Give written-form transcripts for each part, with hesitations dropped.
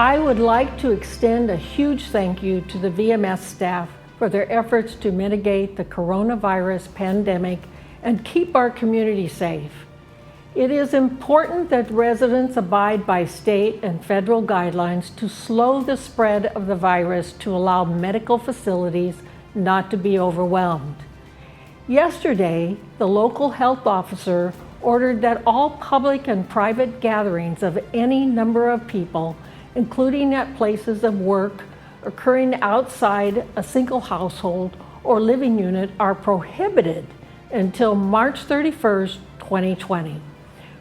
I would like to extend a huge thank you to the VMS staff for their efforts to mitigate the coronavirus pandemic and keep our community safe. It is important that residents abide by state and federal guidelines to slow the spread of the virus to allow medical facilities not to be overwhelmed. Yesterday, the local health officer ordered that all public and private gatherings of any number of people, including at places of work, occurring outside a single household or living unit, are prohibited until March 31st, 2020.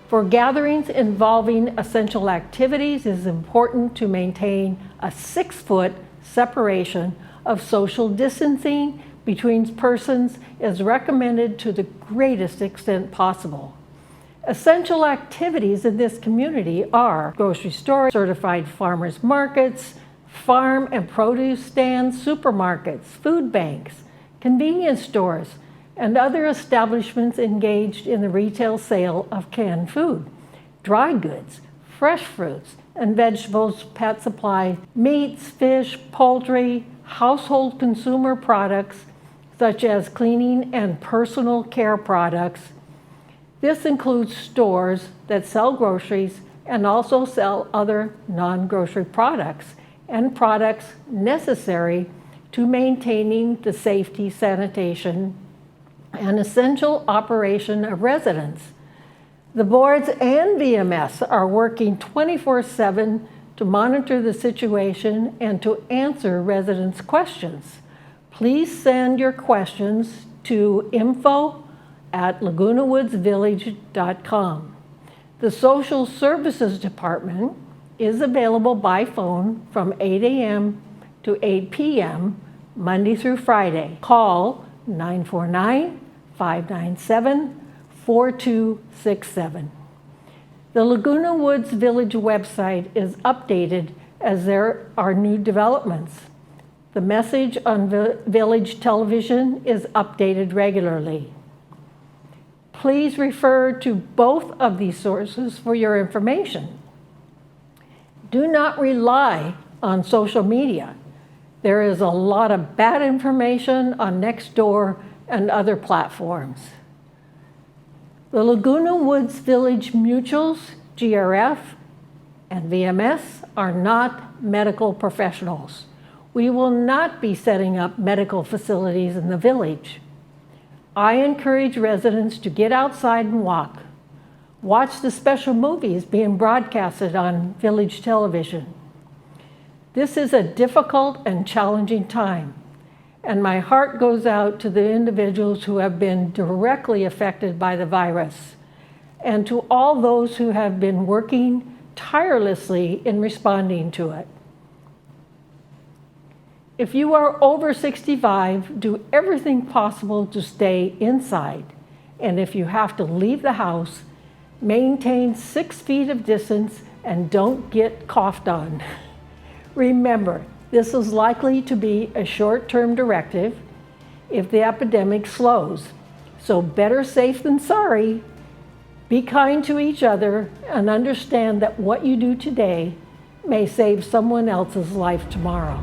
For gatherings involving essential activities, it is important to maintain a 6-foot separation of social distancing between persons as recommended to the greatest extent possible. Essential activities in this community are grocery stores, certified farmers markets, farm and produce stands, supermarkets, food banks, convenience stores, and other establishments engaged in the retail sale of canned food, dry goods, fresh fruits and vegetables, pet supply, meats, fish, poultry, household consumer products such as cleaning and personal care products. This includes stores that sell groceries and also sell other non-grocery products and products necessary to maintaining the safety, sanitation, and essential operation of residents. The boards and VMS are working 24/7 to monitor the situation and to answer residents' questions. Please send your questions to info@lagunawoodsvillage.com. The Social Services Department is available by phone from 8 a.m. to 8 p.m. Monday through Friday. Call 949-597-4267. The Laguna Woods Village website is updated as there are new developments. The message on Village television is updated regularly. Please refer to both of these sources for your information. Do not rely on social media. There is a lot of bad information on Nextdoor and other platforms. The Laguna Woods Village Mutuals, GRF, and VMS are not medical professionals. We will not be setting up medical facilities in the village. I encourage residents to get outside and walk. Watch the special movies being broadcasted on village television. This is a difficult and challenging time, and my heart goes out to the individuals who have been directly affected by the virus, and to all those who have been working tirelessly in responding to it. If you are over 65, do everything possible to stay inside, and if you have to leave the house, maintain 6 feet of distance and don't get coughed on. Remember, this is likely to be a short-term directive if the epidemic slows, so better safe than sorry. Be kind to each other and understand that what you do today may save someone else's life tomorrow.